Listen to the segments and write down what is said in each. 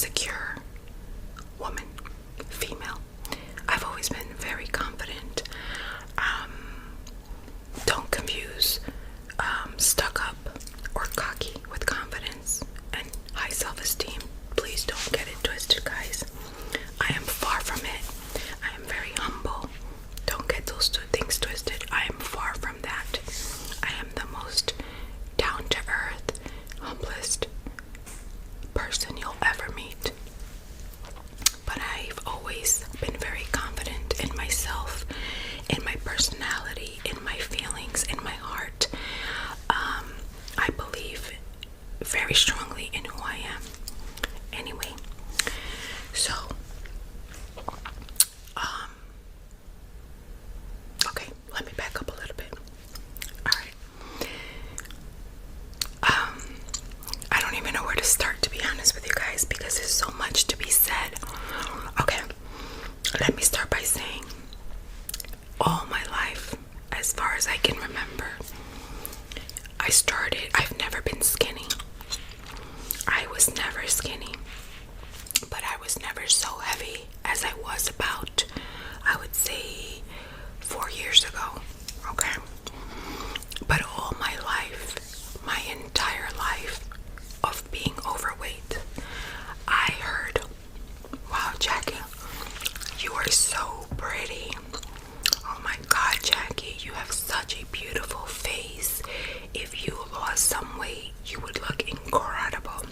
secure woman, female. I've always been very confident. Don't confuse stuck up or cocky with confidence and high self-esteem. Please don't get it twisted, guys. I am far from it. I am very humble. Don't get those two things twisted. I am far from that. I am the most down-to-earth, humblest person you'll ever meet. But I've always been very confident in myself, in my personality, in my feelings, in my heart. I believe very strongly in who I am. Anyway, so okay, let me back up a little bit. Alright. I don't even know where to start, to be honest with you guys, because there's so much to be said. Okay, let me start by saying, all my life, as far as I can remember, I've never been skinny. I was never skinny, but I was never so heavy as I was about, I would say, 4 years ago, okay? But all my life, my entire life of being overweight, I heard, wow, Jackie, you are so pretty. Oh my God, Jackie, you have such a beautiful face. If you lost some weight, you would look incredible.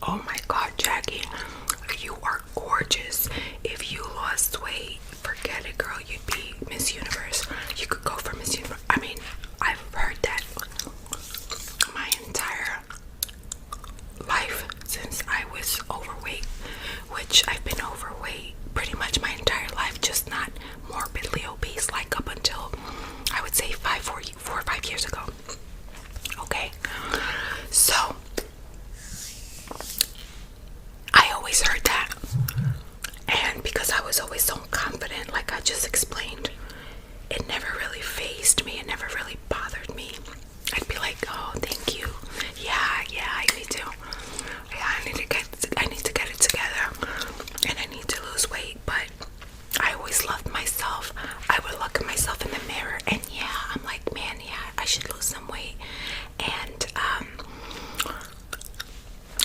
Oh my God, Jackie, you are gorgeous. If you lost weight, forget it, girl. You'd be Miss Universe. You could go for Miss Universe. I mean, I've heard that my entire life since I was overweight, which I've been overweight pretty much my entire life, just not morbidly obese like up until, I would say, 4 or 5 years ago. Okay, so I always heard that, and because I was always so confident, like I just explained, it never really fazed me. It never really bothered me. I'd be like, oh, thank you. Yeah, I need to. Yeah, I need to get it together, and I need to lose weight. But I always loved myself. I would look at myself in the mirror, and yeah, I'm like, man, yeah, I should lose some weight. And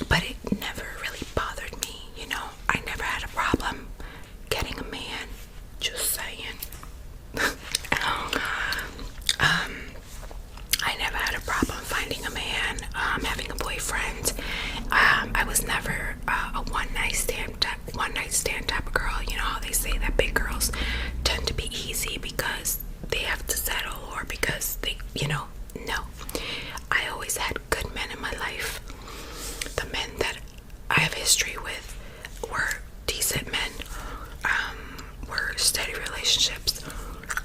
but it never really bothered me, you know. I never had a problem getting a man. Just saying. I never had a problem finding a man, having a boyfriend. I was never a one night stand type of girl. You know how they say that big girls tend to be easy because they have to settle, or because they, you know. No, I always had good men in my life. The men that I have history with were decent men, were steady relationships,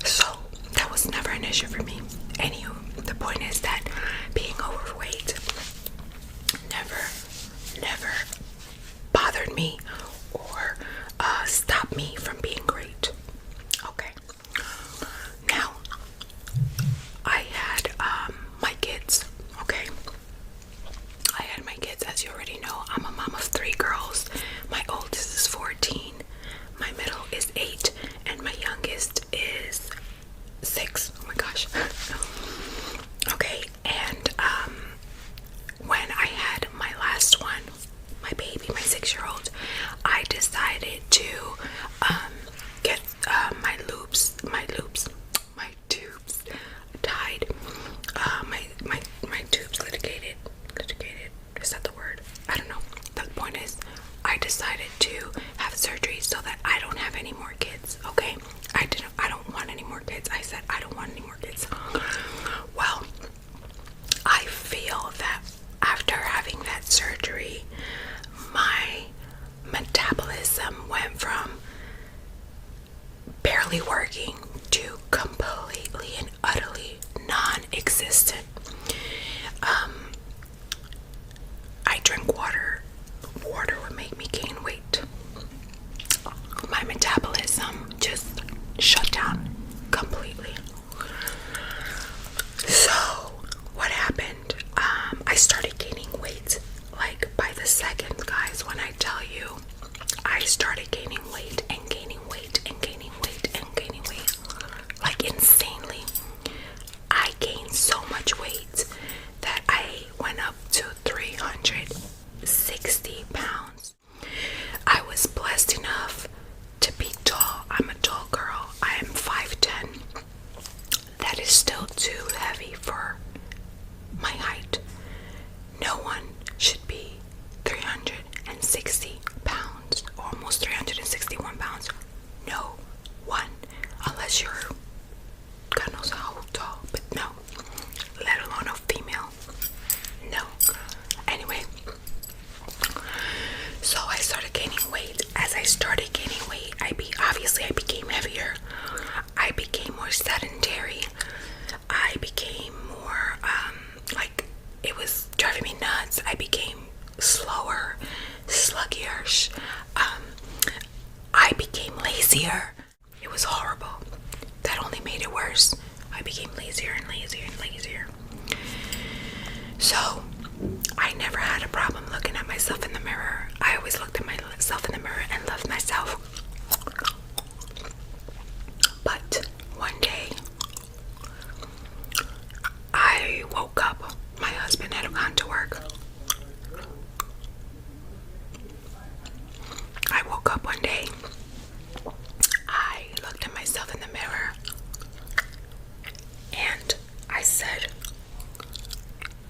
so that was never an issue for me. Anywho, the point is that being overweight never bothered me or stopped me from being great. Okay, now I had my kids. Okay, I had my kids. As you already know, I'm a mom of 3 girls. My oldest is 14, my middle is 8, and my youngest is 6. Oh my gosh. Okay, and when I had my last one, my baby, my 6-year-old, I decided to get my tubes tied, my tubes litigated. Is that the word? I don't know. The point is, I decided to have surgery so that I don't have any more kids. Okay, I don't want any more kids. I said I don't want any more kids. Well, I feel that after having that surgery, my metabolism went from barely working to completely and utterly non-existent. I drink water. Water would make me gain weight. My metabolism just shut down completely. So what happened? I started gaining weight like by the lazier. It was horrible. That only made it worse. I became lazier and lazier and lazier. So I never had a problem looking at myself in the mirror. I always looked at myself in the mirror and loved myself. But one day I woke up. My husband had gone to work. I woke up one day. I looked at myself in the mirror and I said,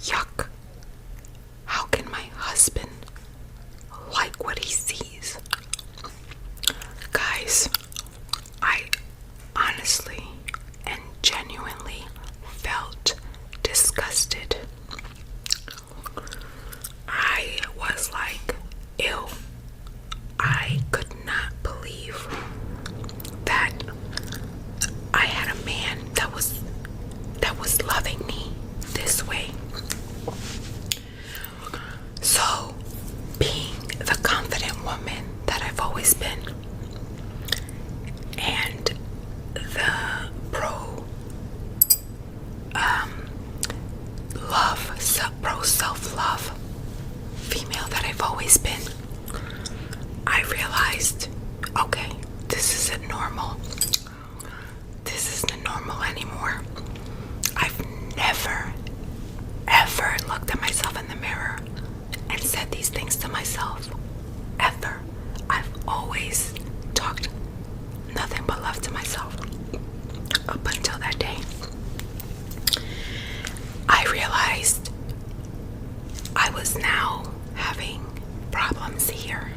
yuck. How can my husband like what he sees? Guys, I honestly and genuinely felt disgusted. I was like, ew. I could not believe that I had a man that was loving me this way. So, being the confident woman that I've always been, and the pro self-love female that I've always been, I realized, okay, this isn't normal. This isn't normal anymore. I've never, ever looked at myself in the mirror and said these things to myself. Ever. I've always talked nothing but love to myself. Up until that day, I realized I was now having problems here.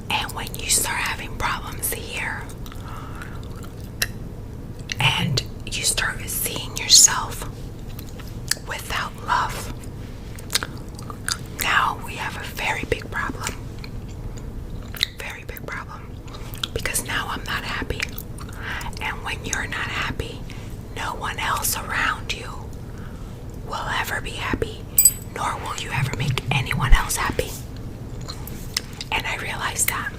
And when you start having problems here and you start seeing yourself without love, now we have a very big problem. Very big problem. Because now I'm not happy. And when you're not happy, no one else around you will ever be happy, nor will you ever make anyone else happy. And I realized that.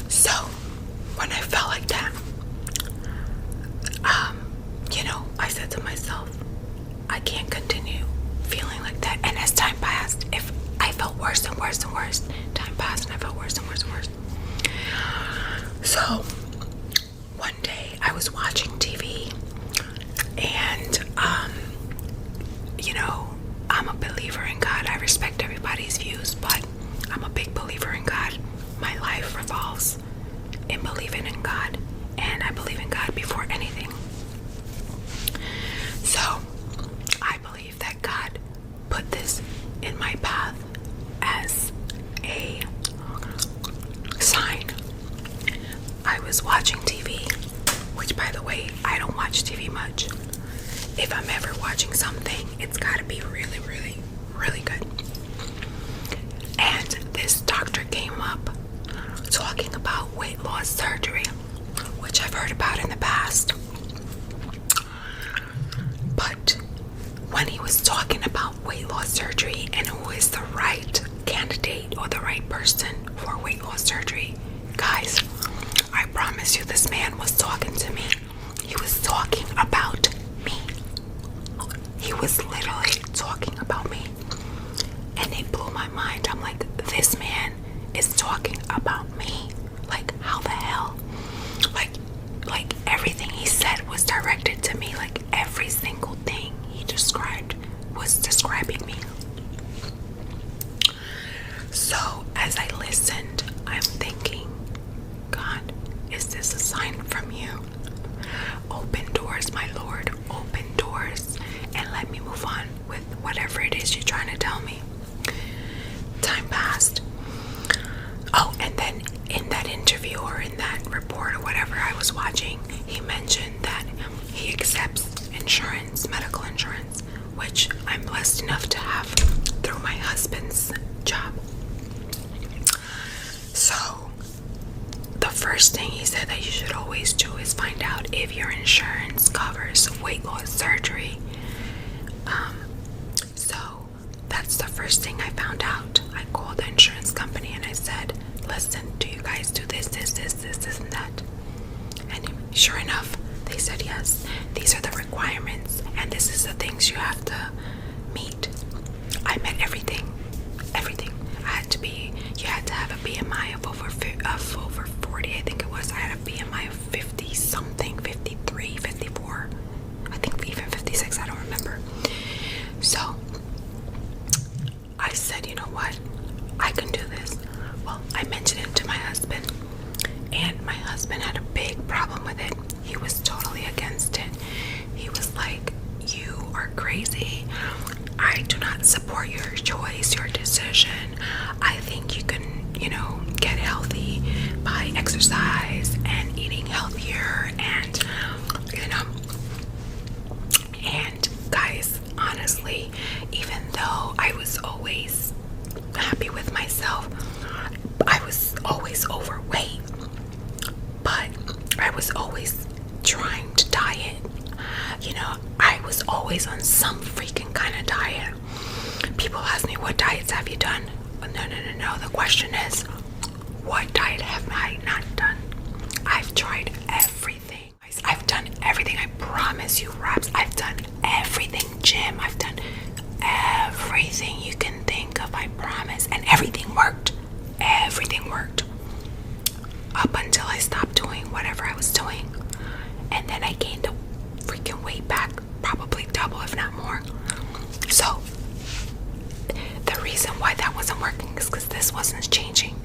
So, when I felt like that, I said to myself, I can't continue feeling like that. And as time passed, if I felt worse and worse and worse, time passed and I felt worse and worse and worse. So, one day I was watching TV and, I'm a believer in God. I respect everybody's views, but I'm a big believer in God. My life revolves in believing in God, and I believe in God before anything. So, I believe that God put this in my path as a sign. I was watching TV, which, by the way, I don't watch TV much. If I'm ever watching something, it's gotta be really, really, really good. And this doctor came up talking about weight loss surgery, which I've heard about in the past. But when he was talking about weight loss surgery and who is the right candidate or the right person for weight loss surgery, guys, I promise you this man was talking to me. He was talking about me. He was literally talking about me. And it blew my mind. I'm like, this man is talking about me. Like, how the hell? Like everything he said was directed to me. Like every single thing he described was describing me. So as I listened, I'm thinking, God, is this a sign from you? Open doors, my Lord, open doors, and let me move on with whatever it is you're trying to tell me. Time passed. Oh, and then in that interview or in that report or whatever I was watching, he mentioned that he accepts insurance, medical insurance, which I'm blessed enough to have through my husband's job. So the first thing he said that you should always do is find out if your insurance covers weight loss surgery. So that's the first thing I found out. I called the insurance company and I said, listen, do you guys do this, this, I can do this. Well, I mentioned it to my husband, and my husband had a big problem with it. He was totally against it. He was like, you are crazy. I do not support your choice, your decision. I think you can, get healthy by exercise and eating healthier and, and guys, honestly, even though I was always happy with myself, I was always overweight, but I was always trying to diet. I was always on some freaking kind of diet. People ask me, what diets have you done? No. The question is, what diet have I not done? I've tried everything. I've done everything. I promise you, Raps. I've done everything. Gym. I've done everything you can think of. I promise. And everything worked. Everything worked. Up until I stopped doing whatever I was doing. And then I gained the freaking weight back. Probably double, if not more. So, the reason why that wasn't working is because this wasn't changing.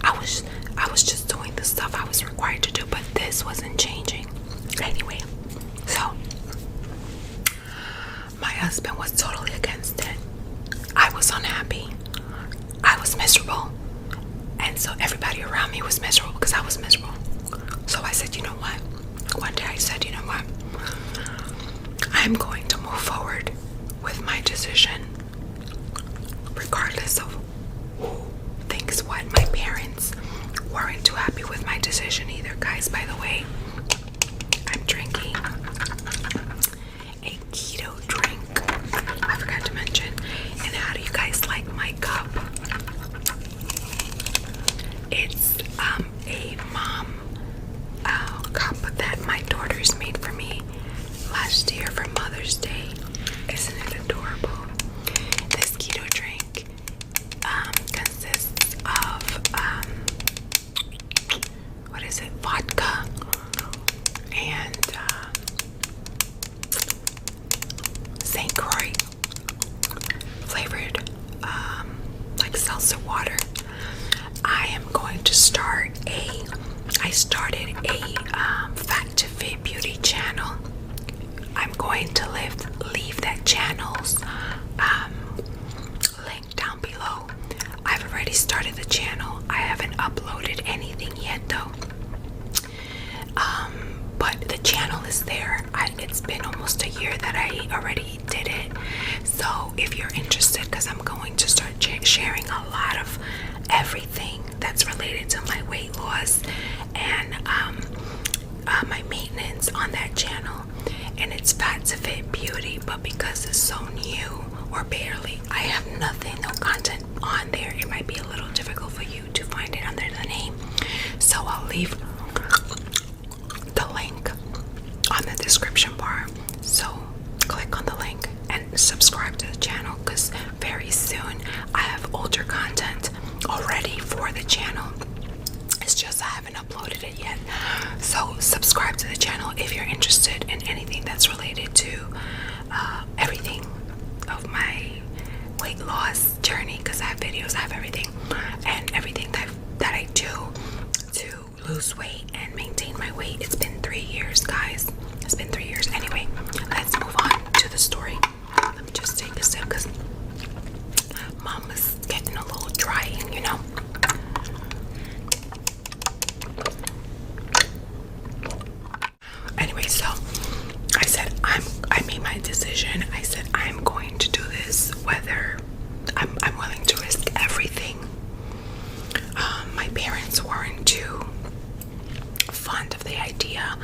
I was just doing the stuff I was required to do, but this wasn't changing. Anyway, so my husband was totally against it. I was unhappy. I was miserable. And so everybody around me was miserable because I was miserable. So I said, you know what? One day I said, you know what? I'm going to move forward with my decision, regardless of who thinks what. My parents weren't too happy with my decision either, guys. By the way, I'm drinking a keto drink. I forgot to mention. And how do you guys like my cup? It's a mom cup that my daughters made for me last year for Mother's Day. Isn't it adorable? This keto drink consists of vodka and St. Croix flavored like seltzer water. I started a Fat to Fit beauty channel. I'm going to leave that channel's link down below. I've already started the channel. I haven't uploaded anything yet though. But the channel is there. It's been almost a year that I already did it. So if you're interested, because I'm going to start sharing a lot of everything that's related to my weight loss and my maintenance on that channel. And it's Fat to Fit Beauty, but because it's so new, or barely, I have nothing, no content on there. It might be a little difficult for you to find it under the name. So I'll leave the link on the description bar. So click on the link and subscribe to the channel, because very soon I have older content already for the channel. It's just I haven't uploaded it yet. So subscribe to the channel if you're interested in anything that's related to everything of my weight loss journey, because I have videos, I have everything, and everything that I do to lose weight and maintain my weight. It's been 3 years, guys. It's been 3 years. Anyway, let's move on to the story. Let me just take a sip because Mama's getting a little dry, Anyway, so I made my decision. I said I'm going to do this, whether I'm willing to risk everything. My parents weren't too fond of the idea.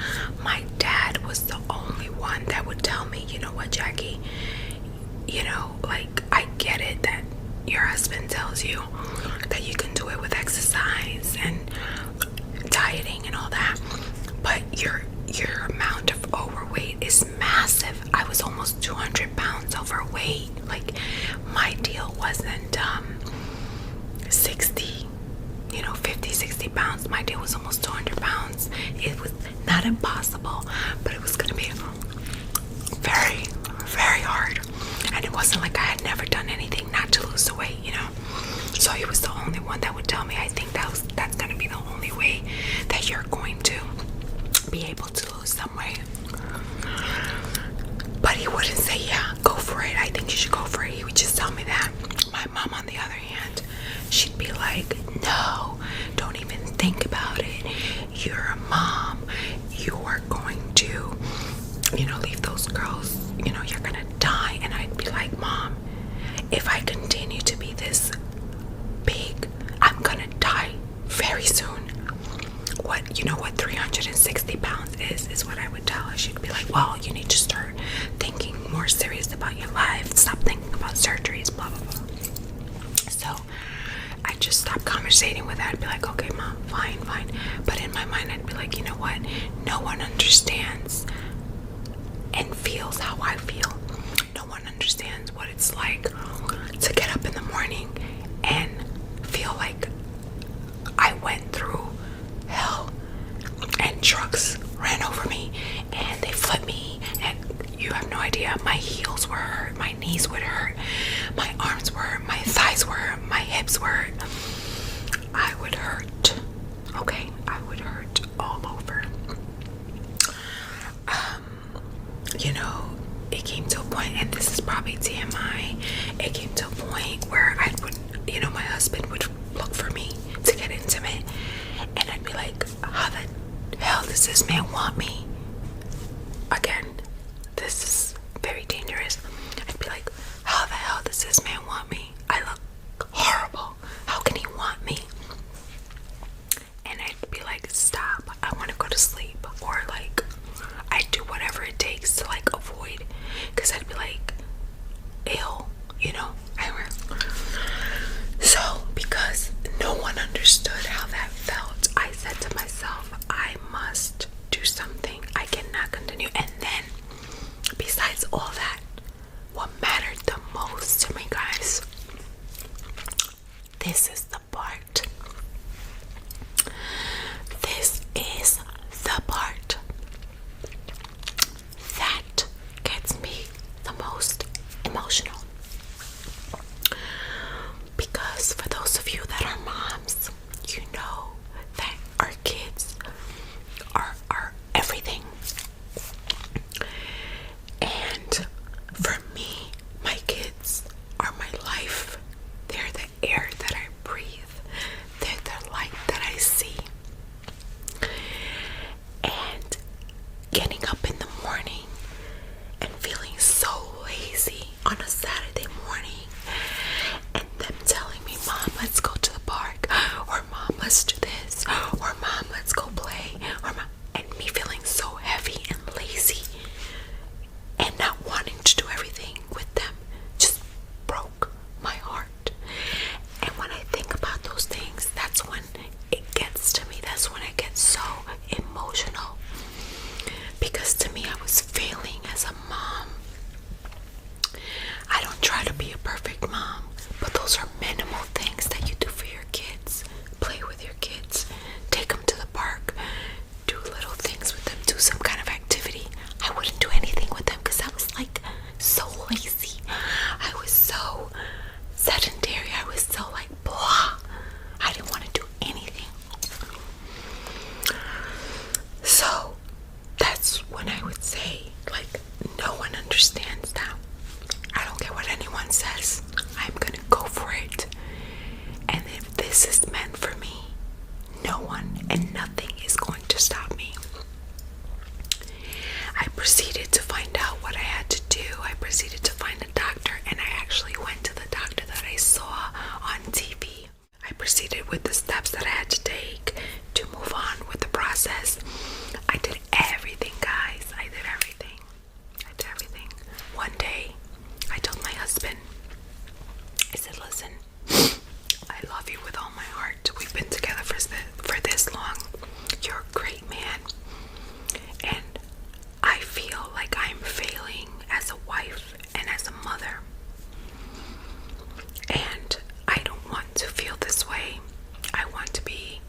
My dad was the only one that would tell me, you know what, Jackie, I get it that your husband tells you that you can do it with exercise and dieting and all that, but your amount of overweight is massive. I was almost 200 pounds overweight. Like, my deal wasn't 60, 50, 60 pounds. My deal was almost 200 pounds. It was not impossible, but it was going to be very, very hard. And it wasn't like I had never done anything not to lose the weight, So he was the only me, I think that's gonna be the only way that you're going to be able to lose some weight. But he wouldn't say, yeah, go for it, I think you should go for it. He would just tell me that. My mom, on the other hand, she'd be like, no, don't even think about it. You're a mom. You are going to, leave those girls. You're gonna die. And I'd be like, Mom, if I continue to be this big, I'm gonna die very soon. What 360 pounds is what I would tell her. She'd be like, well, you need to start thinking more serious about your life. Stop thinking about surgeries, blah, blah, blah. So I just stopped conversating with her. I'd be like, okay, Mom, fine. But in my mind, I'd be like, you know what? No one understands and feels how I feel. No one understands what it's like to get up in the morning and feel like I went through hell and trucks ran over me and they flipped me, and you have no idea. My heels were hurt, my knees would hurt, my arms were hurt, my thighs were hurt, my hips were hurt. I would hurt. Okay, I would hurt all over. It came to a point, and this is probably TMI, it came to a point where my husband would look for me to get intimate, and I'd be like, how the hell does this man want me? Again, this is very dangerous. I'd be like, how the hell does this man want me? I look horrible. How can he want me? And I'd be like, stop, I want to go to sleep. Or like, I do whatever it takes to like avoid, because I'd be like ill, so because no one understood how that felt, I said to myself, I must do something. I cannot continue. And then besides all that, what mattered the most to me, guys, this is the part. This is the part that gets me the most emotional. Because for those of you that are moms, you know that our kids are everything. And for me, my kids are my life. They're the air that I breathe. They're the light that I see. And getting up in the morning and feeling so lazy on a Saturday morning, and them telling me, Mom, let's go to the park, or Mom, let's do this, or Mom, let's go play, or Mom, and me feeling so heavy and lazy and not wanting to do everything with them just broke my heart. And when I think about those things, that's when it gets to me. That's when I get so emotional, because to me, I was failing as a mom. I don't try to be a perfect mom, but those are minimal things that you do for your kids. Play with your kids, take them to the park, do little things with them, do some kind of activity. I wouldn't do anything with them because I was like so lazy. I was so sedentary. I was so like blah. I didn't want to do anything. So that's when I would say, like, no one understands that. I don't care what anyone says. I'm gonna go for it. And if this is meant for me, no one and nothing is going to stop me. I proceeded to find out what I had to do. I proceeded to find a doctor, and I actually went to the doctor that I saw on TV. I proceeded with the steps that I had to take to move on with the process. I did everything, guys. I did everything. One day, I told my husband, I said, listen, I love you with all my heart. We've been together for this long. You're a great man. And I feel like I'm failing as a wife and as a mother. And I don't want to feel this way. I want to be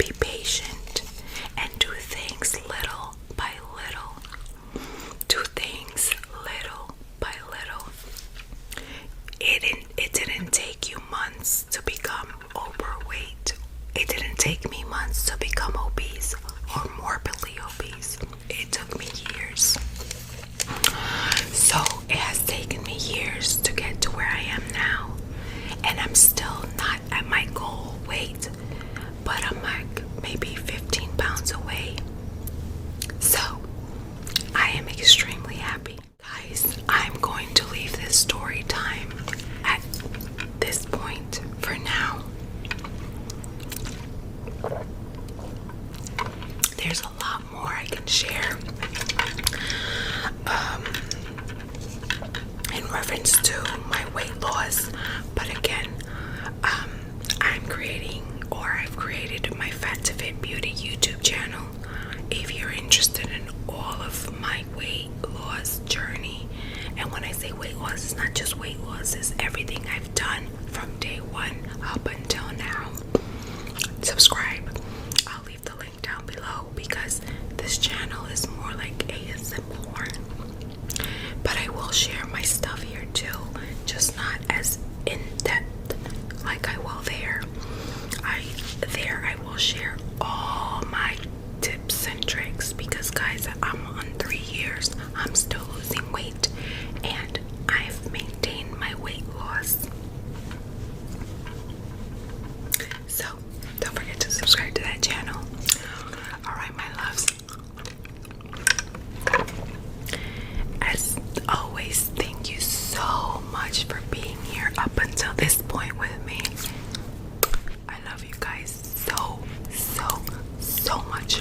be patient and do things little by little. Do things little by little. It didn't take you months to become overweight. It didn't take me months to become obese or morbidly obese. It took me years. So it has taken me years to get to where I am now. And I'm still not at my goal weight, but I'm like maybe 15 pounds away. So I am extremely happy. Guys, I'm going to leave this story time at this point for now. There's a lot more I can share in reference to my weight loss, but again, I've created my Fat to Fit Beauty YouTube channel. If you're interested in all of my weight loss journey, and when I say weight loss, it's not just weight loss, it's everything I've done from day one up until now. Subscribe. I'll leave the link down below because this channel is more like ASMR. But I will share my stuff here too, just not as in depth like I will there. I will share all my tips and tricks because guys, I'm on 3 years. I'm still losing weight and I've maintained my weight loss. So don't forget to subscribe to that channel. Alright, my loves. As always, thank you so much for being here up until this point with me. I love you guys so much.